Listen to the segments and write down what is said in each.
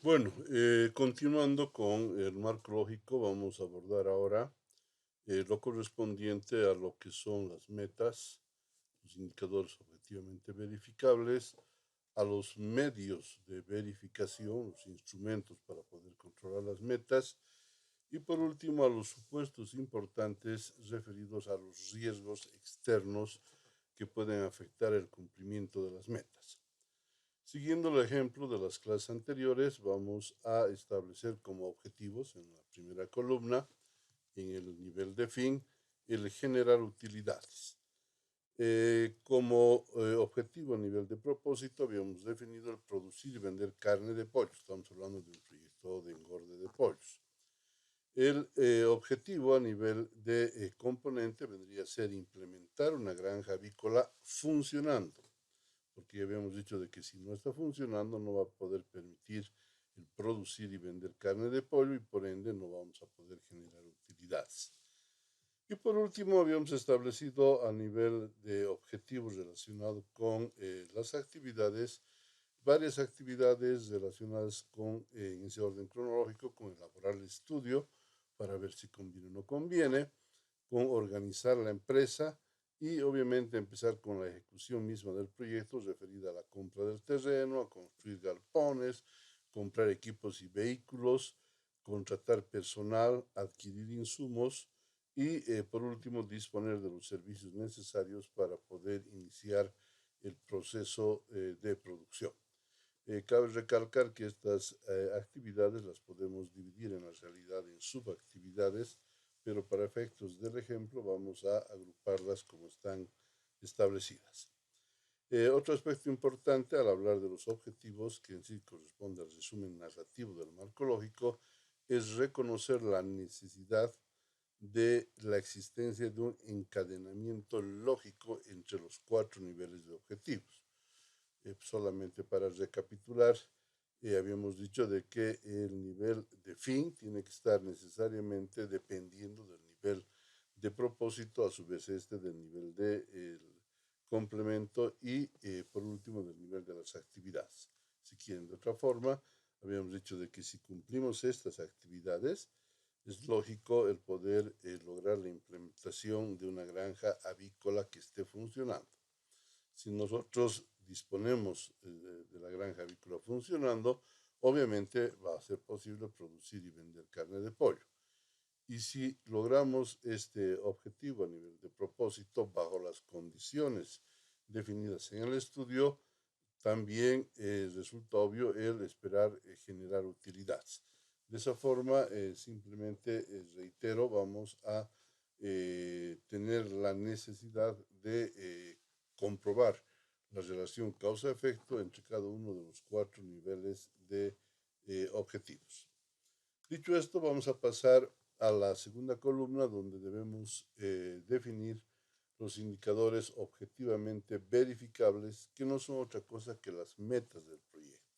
Bueno, continuando con el marco lógico, vamos a abordar ahora lo correspondiente a lo que son las metas, los indicadores objetivamente verificables, a los medios de verificación, los instrumentos para poder controlar las metas y por último a los supuestos importantes referidos a los riesgos externos que pueden afectar el cumplimiento de las metas. Siguiendo el ejemplo de las clases anteriores, vamos a establecer como objetivos en la primera columna, en el nivel de fin, el generar utilidades. Como objetivo a nivel de propósito, habíamos definido el producir y vender carne de pollo. Estamos hablando de un proyecto de engorde de pollos. El objetivo a nivel de componente vendría a ser implementar una granja avícola funcionando, porque ya habíamos dicho de que si no está funcionando no va a poder permitir el producir y vender carne de pollo y por ende no vamos a poder generar utilidades. Y por último habíamos establecido a nivel de objetivos relacionados con las actividades, varias actividades relacionadas con, en ese orden cronológico, con elaborar el estudio para ver si conviene o no conviene, con organizar la empresa y obviamente empezar con la ejecución misma del proyecto referida a la compra del terreno, a construir galpones, comprar equipos y vehículos, contratar personal, adquirir insumos y por último disponer de los servicios necesarios para poder iniciar el proceso de producción. Cabe recalcar que estas actividades las podemos dividir en la realidad en subactividades, pero para efectos del ejemplo vamos a agruparlas como están establecidas. Otro aspecto importante al hablar de los objetivos, que en sí corresponde al resumen narrativo del marco lógico, es reconocer la necesidad de la existencia de un encadenamiento lógico entre los cuatro niveles de objetivos. Solamente para recapitular, habíamos dicho de que el nivel de fin tiene que estar necesariamente dependiendo del nivel de propósito, a su vez este del nivel de complemento y por último del nivel de las actividades. Si quieren de otra forma, habíamos dicho de que si cumplimos estas actividades, es lógico el poder lograr la implementación de una granja avícola que esté funcionando. Si nosotros disponemos de la granja avícola funcionando, obviamente va a ser posible producir y vender carne de pollo. Y si logramos este objetivo a nivel de propósito bajo las condiciones definidas en el estudio, también resulta obvio el esperar generar utilidades. De esa forma, simplemente reitero, vamos a tener la necesidad de comprobar la relación causa-efecto entre cada uno de los cuatro niveles de objetivos. Dicho esto, vamos a pasar a la segunda columna donde debemos definir los indicadores objetivamente verificables, que no son otra cosa que las metas del proyecto.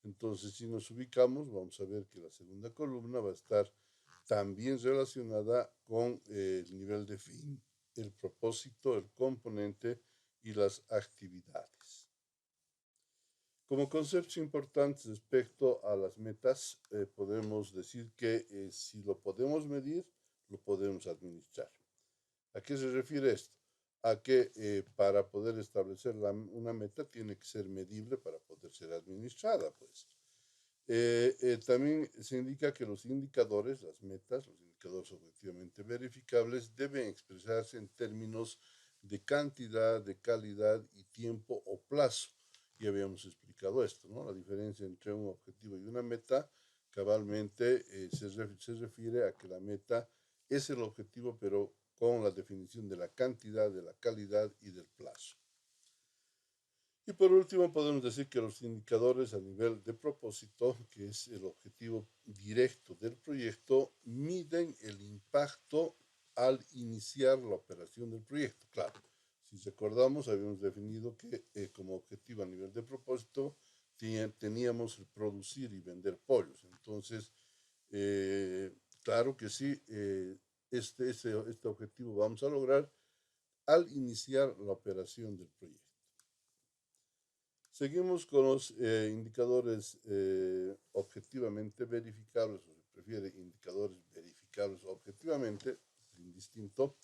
Entonces, si nos ubicamos, vamos a ver que la segunda columna va a estar también relacionada con el nivel de fin, el propósito, el componente y las actividades. Como conceptos importantes respecto a las metas, podemos decir que si lo podemos medir, lo podemos administrar. ¿A qué se refiere esto? A que para poder establecer una meta tiene que ser medible para poder ser administrada, pues. También se indica que los indicadores, las metas, los indicadores objetivamente verificables, deben expresarse en términos de cantidad, de calidad y tiempo o plazo. Ya habíamos explicado esto, ¿no? La diferencia entre un objetivo y una meta cabalmente se refiere a que la meta es el objetivo, pero con la definición de la cantidad, de la calidad y del plazo. Y por último, podemos decir que los indicadores a nivel de propósito, que es el objetivo directo del proyecto, miden el impacto al iniciar la operación del proyecto. Claro, si recordamos, habíamos definido que como objetivo a nivel de propósito teníamos el producir y vender pollos. Entonces, claro que sí, este objetivo vamos a lograr al iniciar la operación del proyecto. Seguimos con los indicadores objetivamente verificables, o se prefiere indicadores verificables objetivamente, indistinto,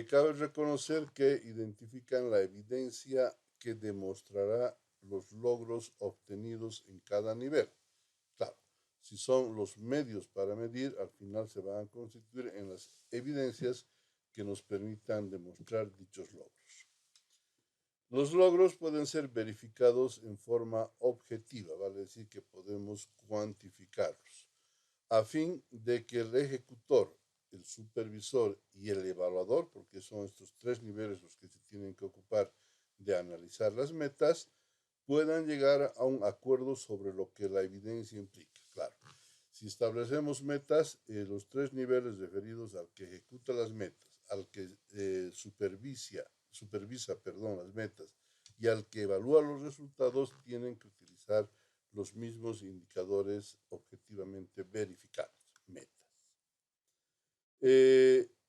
cabe reconocer que identifican la evidencia que demostrará los logros obtenidos en cada nivel. Claro, si son los medios para medir, al final se van a constituir en las evidencias que nos permitan demostrar dichos logros. Los logros pueden ser verificados en forma objetiva, vale decir que podemos cuantificarlos, a fin de que el ejecutor, el supervisor y el evaluador, porque son estos tres niveles los que se tienen que ocupar de analizar las metas, puedan llegar a un acuerdo sobre lo que la evidencia implica. Claro, si establecemos metas, los tres niveles referidos al que ejecuta las metas, al que supervisa las metas y al que evalúa los resultados, tienen que utilizar los mismos indicadores objetivamente verificables, metas.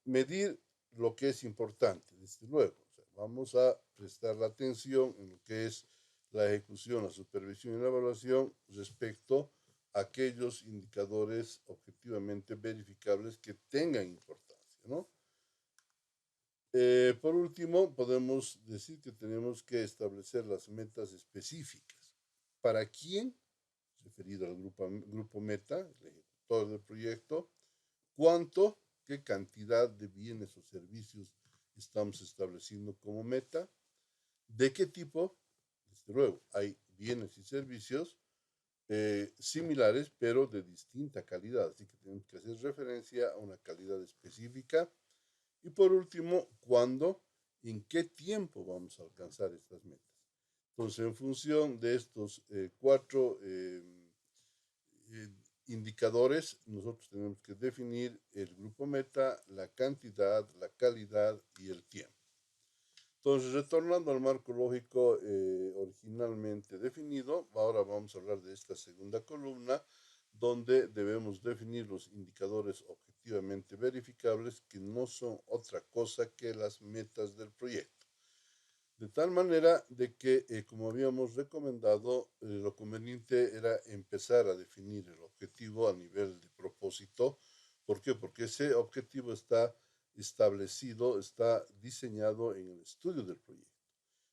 Medir lo que es importante, desde luego. O sea, vamos a prestar la atención en lo que es la ejecución, la supervisión y la evaluación respecto a aquellos indicadores objetivamente verificables que tengan importancia, ¿no? Por último, podemos decir que tenemos que establecer las metas específicas. ¿Para quién? Referido al grupo meta, el ejecutor del proyecto. ¿Cuánto? ¿Qué cantidad de bienes o servicios estamos estableciendo como meta? ¿De qué tipo? Desde luego, hay bienes y servicios similares, pero de distinta calidad, así que tenemos que hacer referencia a una calidad específica. Y por último, ¿cuándo? ¿En qué tiempo vamos a alcanzar estas metas? Entonces, en función de estos cuatro indicadores, nosotros tenemos que definir el grupo meta, la cantidad, la calidad y el tiempo. Entonces, retornando al marco lógico originalmente definido, ahora vamos a hablar de esta segunda columna, donde debemos definir los indicadores objetivamente verificables, que no son otra cosa que las metas del proyecto. De tal manera de que, como habíamos recomendado, lo conveniente era empezar a definir el objetivo a nivel de propósito. ¿Por qué? Porque ese objetivo está establecido, está diseñado en el estudio del proyecto.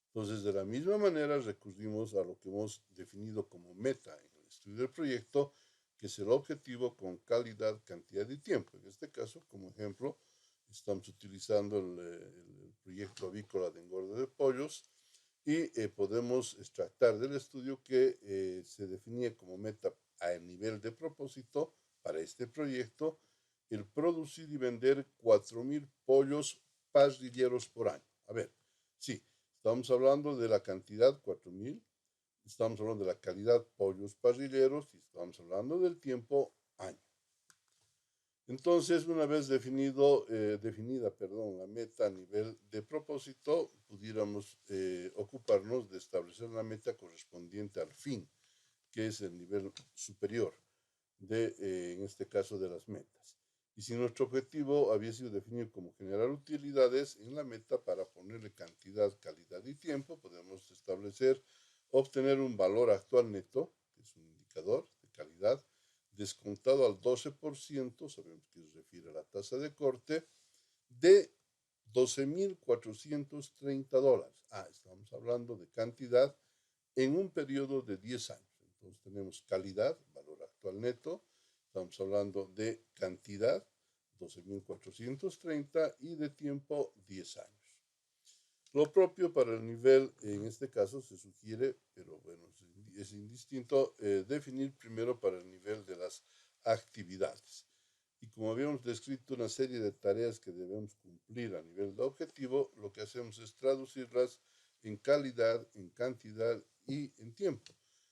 Entonces, de la misma manera, recurrimos a lo que hemos definido como meta en el estudio del proyecto, que es el objetivo con calidad, cantidad y tiempo. En este caso, como ejemplo, estamos utilizando el proyecto avícola de engorde de pollos y podemos extractar del estudio que se definía como meta a nivel de propósito para este proyecto el producir y vender 4.000 pollos parrilleros por año. A ver, sí, estamos hablando de la cantidad 4.000, estamos hablando de la calidad pollos parrilleros y estamos hablando del tiempo año. Entonces, una vez definida la meta a nivel de propósito, pudiéramos ocuparnos de establecer la meta correspondiente al fin, que es el nivel superior en este caso, de las metas. Y si nuestro objetivo había sido definir como generar utilidades en la meta para ponerle cantidad, calidad y tiempo, podemos establecer obtener un valor actual neto, que es un indicador de calidad, descontado al 12%, sabemos que se refiere a la tasa de corte, de $12.430. Estamos hablando de cantidad en un periodo de 10 años. Entonces tenemos calidad, valor actual neto, estamos hablando de cantidad, 12.430, y de tiempo, 10 años. Lo propio para el nivel, en este caso se sugiere, pero bueno, es indistinto, definir primero para el nivel de las actividades. Y como habíamos descrito una serie de tareas que debemos cumplir a nivel de objetivo, lo que hacemos es traducirlas en calidad, en cantidad y en tiempo.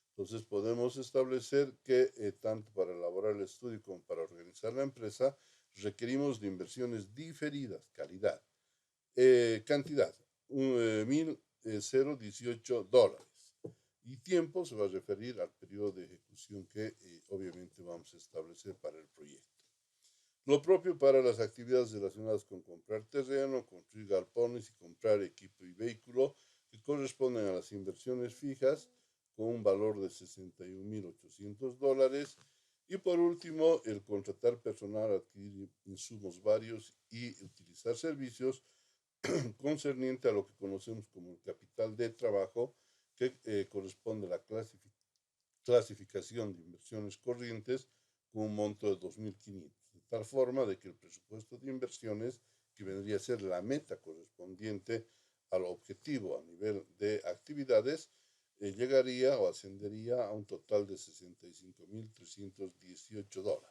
Entonces podemos establecer que tanto para elaborar el estudio como para organizar la empresa requerimos de inversiones diferidas, calidad, cantidad, $1.018, y tiempo se va a referir al periodo de ejecución que obviamente vamos a establecer para el proyecto. Lo propio para las actividades relacionadas con comprar terreno, construir galpones y comprar equipo y vehículo, que corresponden a las inversiones fijas, con un valor de $61.800. Y por último, el contratar personal, adquirir insumos varios y utilizar servicios concerniente a lo que conocemos como el capital de trabajo, que corresponde a la clasificación de inversiones corrientes con un monto de 2.500, de tal forma de que el presupuesto de inversiones, que vendría a ser la meta correspondiente al objetivo a nivel de actividades, llegaría o ascendería a un total de $65.318.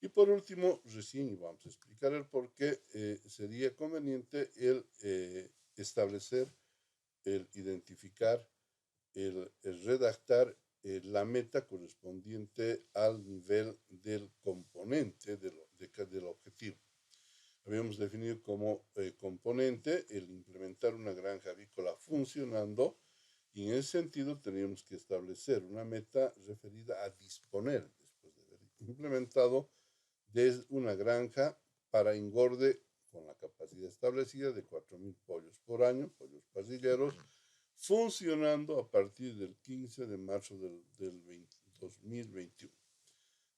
Y por último, recién vamos a explicar el por qué sería conveniente el establecer, el identificar, el redactar la meta correspondiente al nivel del componente del objetivo. Habíamos definido como componente el implementar una granja avícola funcionando, y en ese sentido teníamos que establecer una meta referida a disponer, después de haber implementado, de una granja para engorde con la capacidad establecida de 4.000 pollos por año, pollos parrilleros, funcionando a partir del 15 de marzo del 2021.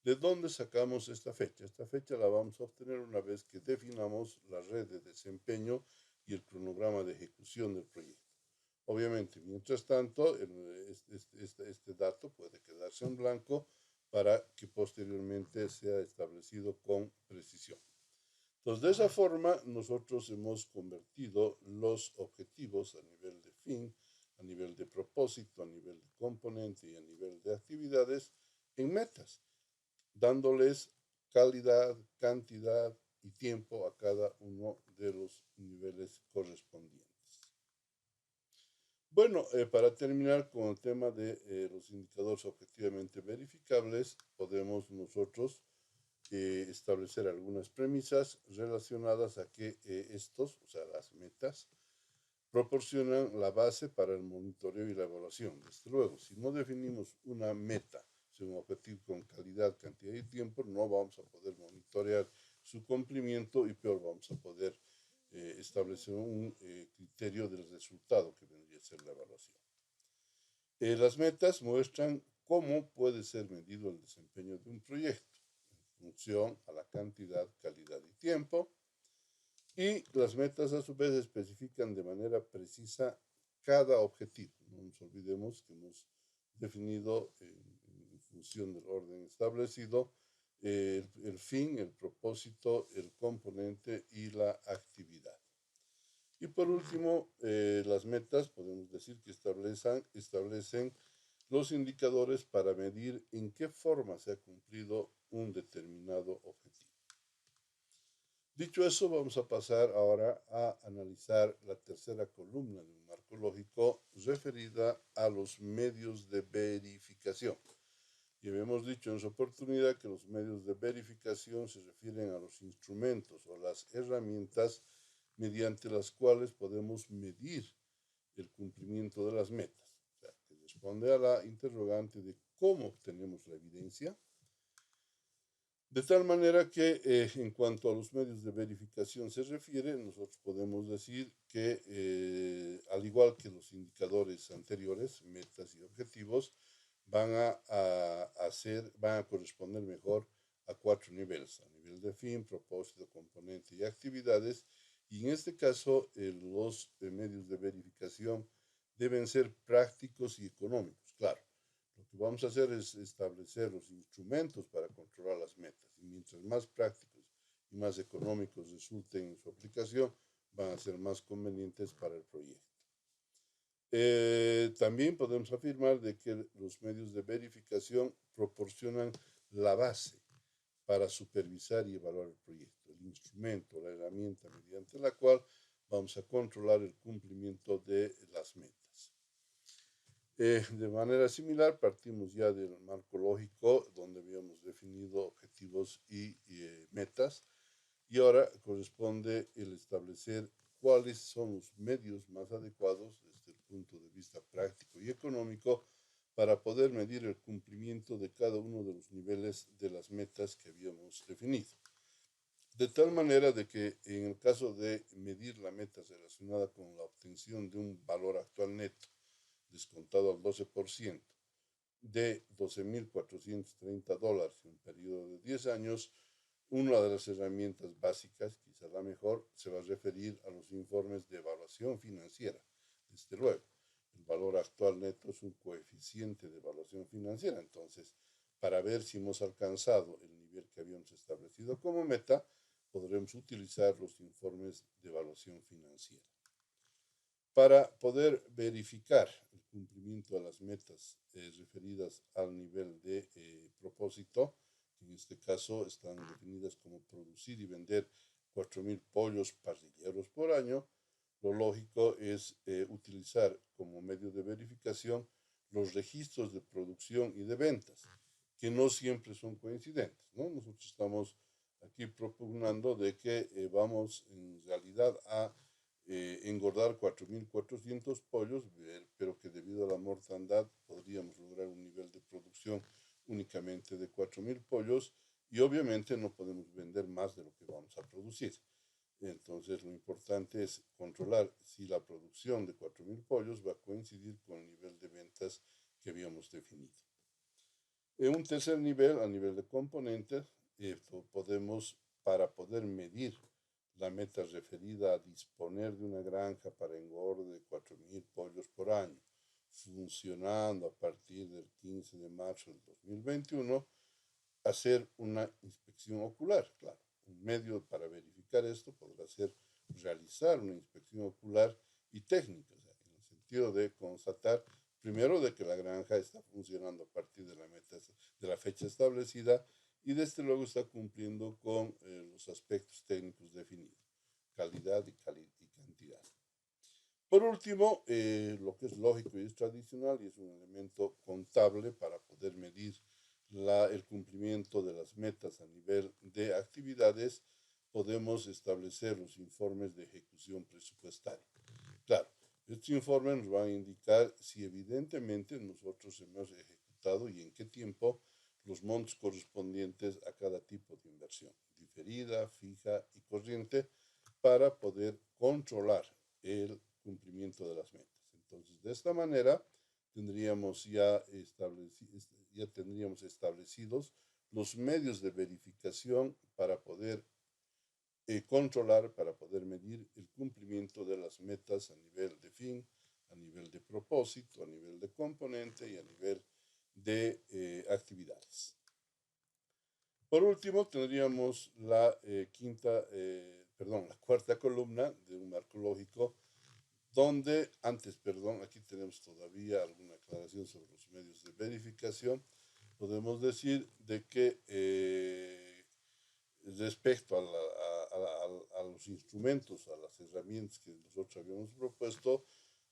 ¿De dónde sacamos esta fecha? Esta fecha la vamos a obtener una vez que definamos la red de desempeño y el cronograma de ejecución del proyecto. Obviamente, mientras tanto, este dato puede quedarse en blanco para que posteriormente sea establecido con precisión. Entonces, de esa forma, nosotros hemos convertido los objetivos a nivel de fin, a nivel de propósito, a nivel de componente y a nivel de actividades en metas, dándoles calidad, cantidad y tiempo a cada uno de los niveles correspondientes. Bueno, para terminar con el tema de los indicadores objetivamente verificables, podemos nosotros establecer algunas premisas relacionadas a que estos, o sea, las metas, proporcionan la base para el monitoreo y la evaluación. Desde luego, si no definimos una meta, un objetivo con calidad, cantidad y tiempo, no vamos a poder monitorear su cumplimiento y peor vamos a poder establecer un criterio del resultado que vendría a ser la evaluación. Las metas muestran cómo puede ser medido el desempeño de un proyecto en función a la cantidad, calidad y tiempo. Y las metas a su vez especifican de manera precisa cada objetivo. No nos olvidemos que hemos definido en función del orden establecido el fin, el propósito, el componente y la actividad. Y por último, las metas podemos decir que establecen los indicadores para medir en qué forma se ha cumplido un determinado objetivo. Dicho eso, vamos a pasar ahora a analizar la tercera columna de un marco lógico referida a los medios de verificación. Y habíamos dicho en su oportunidad que los medios de verificación se refieren a los instrumentos o las herramientas mediante las cuales podemos medir el cumplimiento de las metas. O sea, que responde a la interrogante de cómo obtenemos la evidencia. De tal manera que en cuanto a los medios de verificación se refiere, nosotros podemos decir que al igual que los indicadores anteriores, metas y objetivos, van a corresponder mejor a 4 niveles: a nivel de fin, propósito, componente y actividades. Y en este caso, los medios de verificación deben ser prácticos y económicos. Claro, lo que vamos a hacer es establecer los instrumentos para controlar las metas. Y mientras más prácticos y más económicos resulten en su aplicación, van a ser más convenientes para el proyecto. También podemos afirmar de que los medios de verificación proporcionan la base para supervisar y evaluar el proyecto, el instrumento, la herramienta mediante la cual vamos a controlar el cumplimiento de las metas. De manera similar, partimos ya del marco lógico donde habíamos definido objetivos y metas, y ahora corresponde el establecer cuáles son los medios más adecuados desde el punto de vista práctico y económico para poder medir el cumplimiento de cada uno de los niveles de las metas que habíamos definido. De tal manera de que en el caso de medir la meta relacionada con la obtención de un valor actual neto descontado al 12%, de $12.430 en un periodo de 10 años, una de las herramientas básicas, quizá la mejor, se va a referir a los informes de evaluación financiera. Desde luego, el valor actual neto es un coeficiente de evaluación financiera. Entonces, para ver si hemos alcanzado el nivel que habíamos establecido como meta, podremos utilizar los informes de evaluación financiera. Para poder verificar el cumplimiento de las metas referidas al nivel de propósito, que en este caso están definidas como producir y vender 4.000 pollos parrilleros por año, lo lógico es utilizar como medio de verificación los registros de producción y de ventas, que no siempre son coincidentes, ¿no? Nosotros estamos aquí propugnando de que vamos en realidad a engordar 4.400 pollos, pero que debido a la mortandad podríamos lograr un nivel de producción únicamente de 4.000 pollos y obviamente no podemos vender más de lo que vamos a producir. Entonces lo importante es controlar si la producción de 4.000 pollos va a coincidir con el nivel de ventas que habíamos definido. En un tercer nivel, a nivel de componentes, podemos, para poder medir la meta referida a disponer de una granja para engorde de 4.000 pollos por año, funcionando a partir del 15 de marzo del 2021, hacer una inspección ocular, claro. Un medio para verificar esto podrá ser realizar una inspección ocular y técnica, o sea, en el sentido de constatar primero de que la granja está funcionando a partir de la meta, de la fecha establecida y desde luego está cumpliendo con los aspectos técnicos definidos, calidad y cantidad. Por último, lo que es lógico y es tradicional y es un elemento contable para poder medir el cumplimiento de las metas a nivel de actividades, podemos establecer los informes de ejecución presupuestaria. Claro, estos informes nos van a indicar si evidentemente nosotros hemos ejecutado y en qué tiempo los montos correspondientes a cada tipo de inversión, diferida, fija y corriente, para poder controlar el cumplimiento de las metas. Entonces, de esta manera, tendríamos ya establecidos los medios de verificación para poder controlar, para poder medir el cumplimiento de las metas a nivel de fin, a nivel de propósito, a nivel de componente y a nivel de actividades. Por último, tendríamos la cuarta columna de un marco lógico, donde aquí tenemos todavía alguna aclaración sobre los medios de verificación. Podemos decir de que respecto a los instrumentos, a las herramientas que nosotros habíamos propuesto,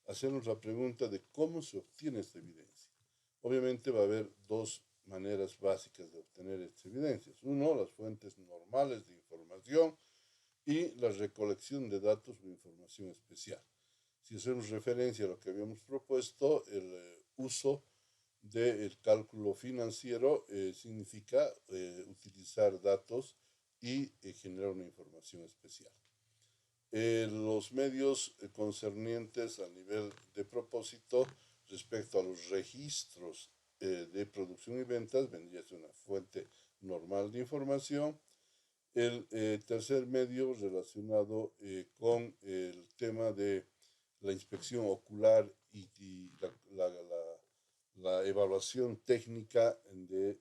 hacernos la pregunta de cómo se obtiene esta evidencia. Obviamente va a haber dos maneras básicas de obtener estas evidencias. Uno, las fuentes normales de información y la recolección de datos o información especial. Si hacemos referencia a lo que habíamos propuesto, el uso del cálculo financiero significa utilizar datos y generar una información especial. Los medios concernientes a nivel de propósito respecto a los registros de producción y ventas vendría a ser una fuente normal de información. El tercer medio relacionado con el tema de la inspección ocular y la evaluación técnica de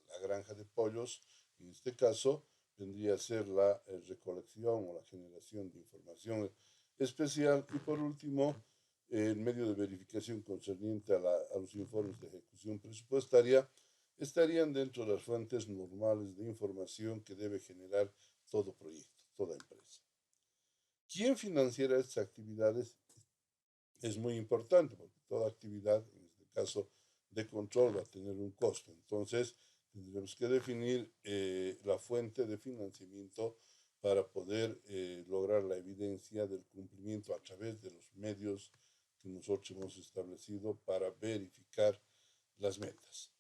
la granja de pollos, en este caso, vendría a ser la recolección o la generación de información especial. Y por último, el medio de verificación concerniente a los informes de ejecución presupuestaria estarían dentro de las fuentes normales de información que debe generar todo proyecto, toda empresa. ¿Quién financiará estas actividades? Es muy importante porque toda actividad, en este caso de control, va a tener un costo. Entonces, tendremos que definir la fuente de financiamiento para poder lograr la evidencia del cumplimiento a través de los medios que nosotros hemos establecido para verificar las metas.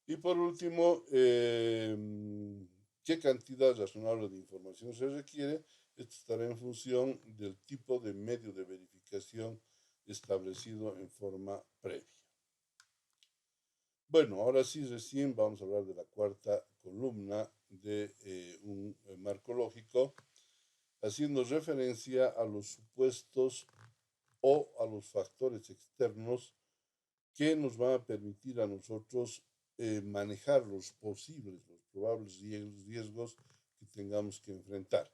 Y por último, ¿qué cantidad razonable de información se requiere? Esto estará en función del tipo de medio de verificación establecido en forma previa. Bueno, ahora sí, recién vamos a hablar de la cuarta columna de un marco lógico, haciendo referencia a los supuestos o a los factores externos que nos van a permitir a nosotros manejar los posibles, los probables riesgos que tengamos que enfrentar.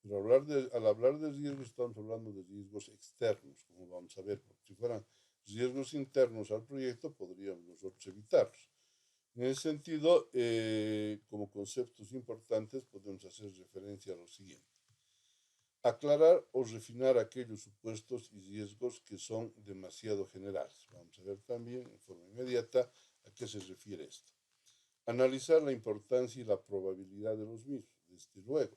Pero al hablar de riesgos estamos hablando de riesgos externos, como vamos a ver, porque si fueran riesgos internos al proyecto podríamos nosotros evitarlos. En ese sentido, como conceptos importantes podemos hacer referencia a lo siguiente. Aclarar o refinar aquellos supuestos y riesgos que son demasiado generales. Vamos a ver también en forma inmediata a qué se refiere esto. Analizar la importancia y la probabilidad de los mismos. Desde luego,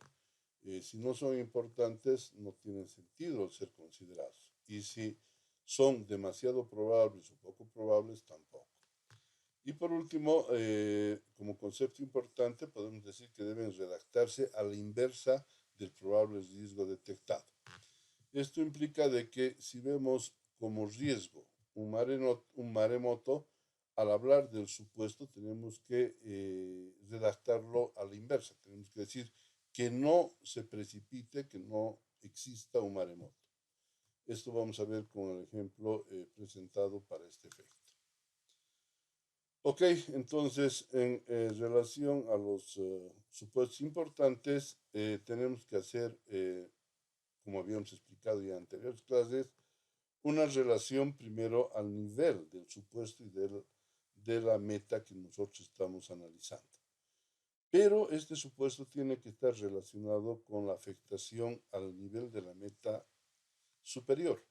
si no son importantes, no tienen sentido ser considerados. Y si son demasiado probables o poco probables, tampoco. Y por último, como concepto importante, podemos decir que deben redactarse a la inversa del probable riesgo detectado. Esto implica de que si vemos como riesgo un maremoto, al hablar del supuesto tenemos que redactarlo a la inversa. Tenemos que decir que no se precipite, que no exista un maremoto. Esto vamos a ver con el ejemplo presentado para este efecto. Ok, entonces en relación a los supuestos importantes, tenemos que hacer, como habíamos explicado ya en anteriores clases, una relación primero al nivel del supuesto y de la meta que nosotros estamos analizando. Pero este supuesto tiene que estar relacionado con la afectación al nivel de la meta superior.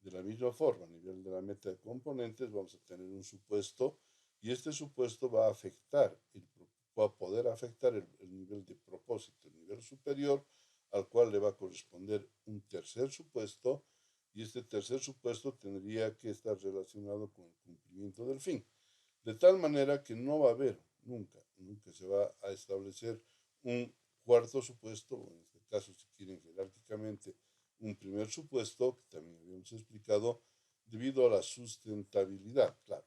De la misma forma, a nivel de la meta de componentes, vamos a tener un supuesto y este supuesto va a poder afectar el nivel de propósito, el nivel superior, al cual le va a corresponder un tercer supuesto y este tercer supuesto tendría que estar relacionado con el cumplimiento del fin. De tal manera que no va a haber nunca se va a establecer un cuarto supuesto, o en este caso, si quieren jerárquicamente, un primer supuesto, que también habíamos explicado, debido a la sustentabilidad, claro.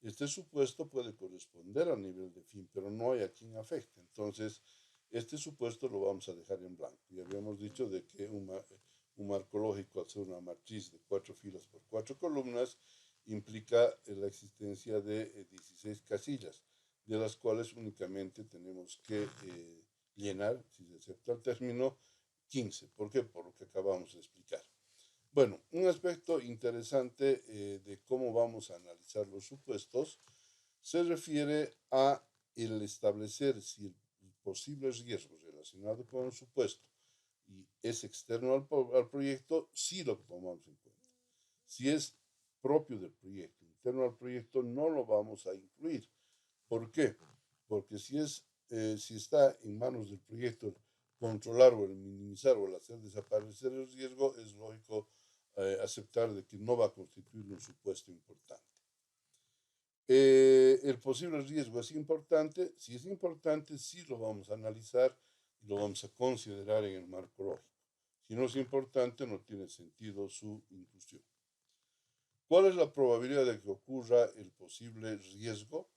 Este supuesto puede corresponder al nivel de fin, pero no hay a quien afecte. Entonces, este supuesto lo vamos a dejar en blanco. Y habíamos dicho de que un marco lógico, al ser una matriz de 4 filas por 4 columnas, implica la existencia de 16 casillas, de las cuales únicamente tenemos que llenar, si se acepta el término, 15. ¿Por qué? Por lo que acabamos de explicar. Bueno, un aspecto interesante de cómo vamos a analizar los supuestos se refiere a el establecer si el posible riesgo relacionado con el supuesto y es externo al proyecto, sí lo tomamos en cuenta. Si es propio del proyecto, interno al proyecto, no lo vamos a incluir. ¿Por qué? Porque si está en manos del proyecto controlar o el minimizar o el hacer desaparecer el riesgo, es lógico aceptar de que no va a constituir un supuesto importante. El posible riesgo es importante. Si es importante, sí lo vamos a analizar y lo vamos a considerar en el marco lógico. Si no es importante, no tiene sentido su inclusión. ¿Cuál es la probabilidad de que ocurra el posible riesgo?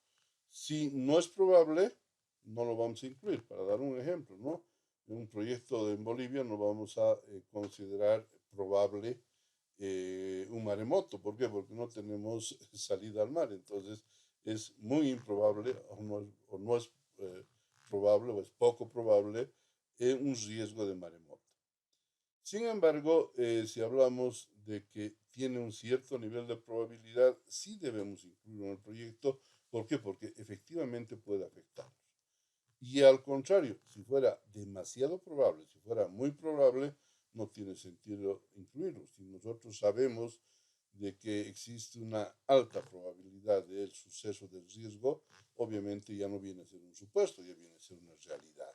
Si no es probable, no lo vamos a incluir. Para dar un ejemplo, ¿no? En un proyecto en Bolivia no vamos a considerar probable un maremoto. ¿Por qué? Porque no tenemos salida al mar. Entonces es muy improbable o no es probable o es poco probable un riesgo de maremoto. Sin embargo, si hablamos de que tiene un cierto nivel de probabilidad, sí debemos incluirlo en el proyecto. ¿Por qué? Porque efectivamente puede afectarnos. Y al contrario, si fuera demasiado probable, si fuera muy probable, no tiene sentido incluirlo. Si nosotros sabemos de que existe una alta probabilidad del suceso del riesgo, obviamente ya no viene a ser un supuesto, ya viene a ser una realidad.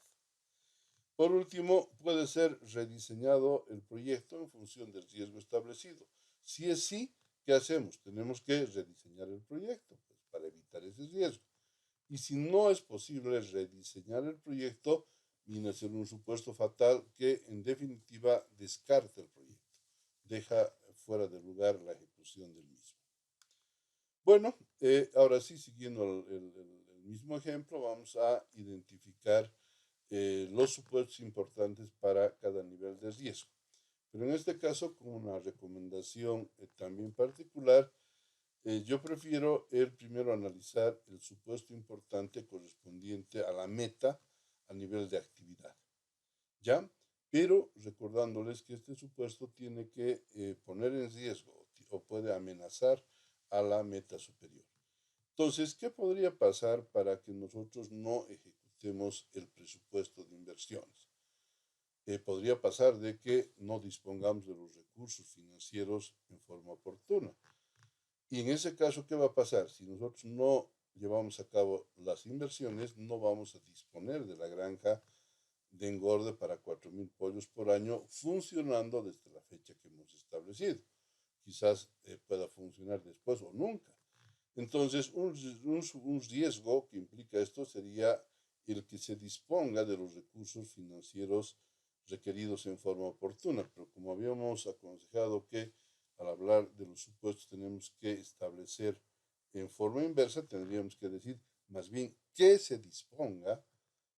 Por último, puede ser rediseñado el proyecto en función del riesgo establecido. Si es sí, ¿qué hacemos? Tenemos que rediseñar el proyecto pues, para evitar ese riesgo. Y si no es posible rediseñar el proyecto, viene a ser un supuesto fatal que en definitiva descarta el proyecto, deja fuera de lugar la ejecución. ejecución del mismo. Bueno, ahora sí, siguiendo el mismo ejemplo, vamos a identificar los supuestos importantes para cada nivel de riesgo. Pero en este caso, con una recomendación también particular, yo prefiero el primero analizar el supuesto importante correspondiente a la meta a nivel de actividad, ¿ya? Pero recordándoles que este supuesto tiene que poner en riesgo o puede amenazar a la meta superior. Entonces, ¿qué podría pasar para que nosotros no ejecutemos el presupuesto de inversiones? Podría pasar de que no dispongamos de los recursos financieros en forma oportuna. Y en ese caso, ¿qué va a pasar? Si nosotros no llevamos a cabo las inversiones, no vamos a disponer de la granja de engorde para 4.000 pollos por año funcionando desde la fecha que hemos establecido. Quizás pueda funcionar después o nunca. Entonces, un riesgo que implica esto sería el que se disponga de los recursos financieros requeridos en forma oportuna, pero como habíamos aconsejado que al hablar de los supuestos tenemos que establecer en forma inversa, tendríamos que decir más bien que se disponga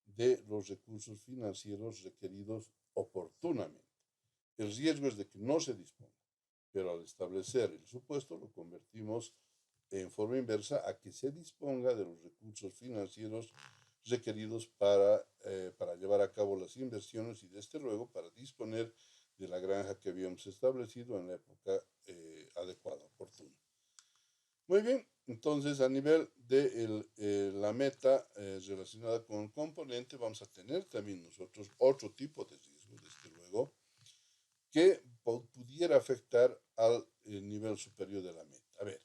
de los recursos financieros requeridos oportunamente. El riesgo es de que no se disponga, pero al establecer el supuesto lo convertimos en forma inversa a que se disponga de los recursos financieros requeridos para llevar a cabo las inversiones y desde luego para disponer de la granja que habíamos establecido en la época adecuada, oportuna. Muy bien, entonces a nivel de la meta relacionada con el componente vamos a tener también nosotros otro tipo de riesgo, desde luego, que pudiera afectar al nivel superior de la meta. A ver,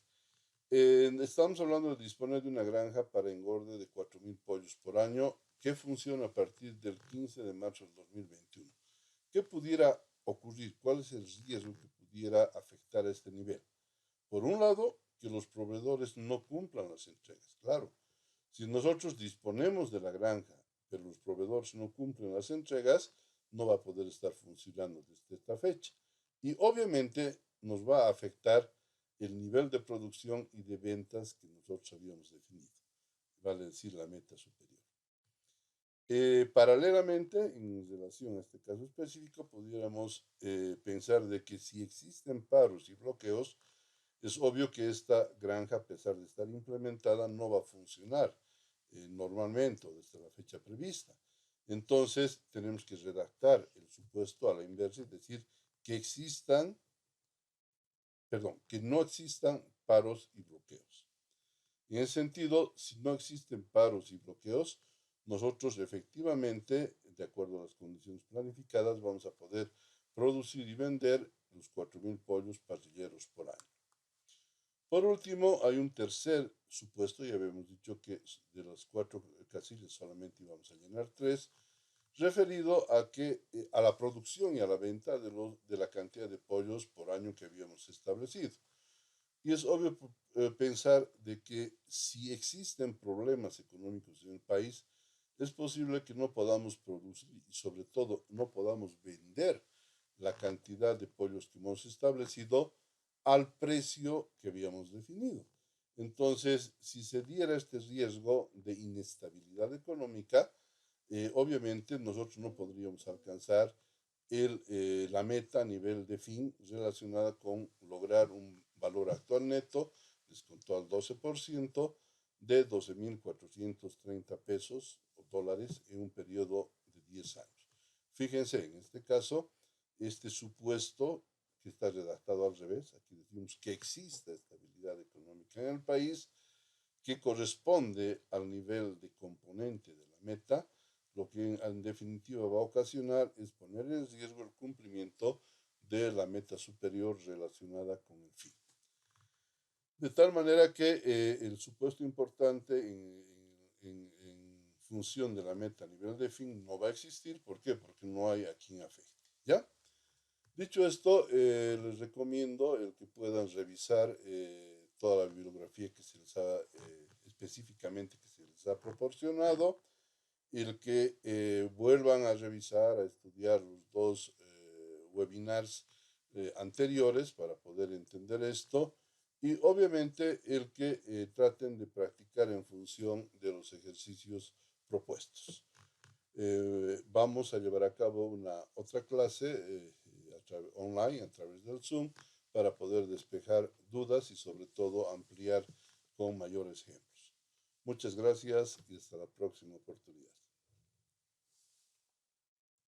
estamos hablando de disponer de una granja para engorde de 4.000 pollos por año que funciona a partir del 15 de marzo del 2021. ¿Qué pudiera ocurrir? ¿Cuál es el riesgo que pudiera afectar a este nivel? Por un lado, que los proveedores no cumplan las entregas. Claro, si nosotros disponemos de la granja, pero los proveedores no cumplen las entregas, no va a poder estar funcionando desde esta fecha. Y obviamente nos va a afectar el nivel de producción y de ventas que nosotros habíamos definido, vale decir la meta superior. Paralelamente, en relación a este caso específico, pudiéramos pensar de que si existen paros y bloqueos, es obvio que esta granja, a pesar de estar implementada, no va a funcionar normalmente o desde la fecha prevista. Entonces, tenemos que redactar el supuesto a la inversa, es decir, que no existan paros y bloqueos. En ese sentido, si no existen paros y bloqueos, nosotros efectivamente, de acuerdo a las condiciones planificadas, vamos a poder producir y vender los 4.000 pollos parrilleros por año. Por último, hay un tercer supuesto, ya habíamos dicho que de las 4 casillas solamente íbamos a llenar 3, referido a la producción y a la venta de la cantidad de pollos por año que habíamos establecido. Y es obvio pensar de que si existen problemas económicos en el país, es posible que no podamos producir y sobre todo no podamos vender la cantidad de pollos que hemos establecido al precio que habíamos definido. Entonces, si se diera este riesgo de inestabilidad económica, obviamente nosotros no podríamos alcanzar la meta a nivel de fin relacionada con lograr un valor actual neto, descontado al 12%, de 12.430 pesos o dólares en un periodo de 10 años. Fíjense, en este caso, este supuesto que está redactado al revés, aquí decimos que existe estabilidad económica en el país, que corresponde al nivel de componente de la meta, lo que en definitiva va a ocasionar es poner en riesgo el cumplimiento de la meta superior relacionada con el fin. De tal manera que el supuesto importante en función de la meta a nivel de fin no va a existir. ¿Por qué? Porque no hay a quien afecte. ¿Ya? Dicho esto, les recomiendo el que puedan revisar toda la bibliografía que se les ha, específicamente que se les ha proporcionado, el que vuelvan a revisar, a estudiar los dos webinars anteriores para poder entender esto y obviamente el que traten de practicar en función de los ejercicios propuestos. Vamos a llevar a cabo una otra clase online a través del Zoom para poder despejar dudas y sobre todo ampliar con mayores ejemplos. Muchas gracias y hasta la próxima oportunidad.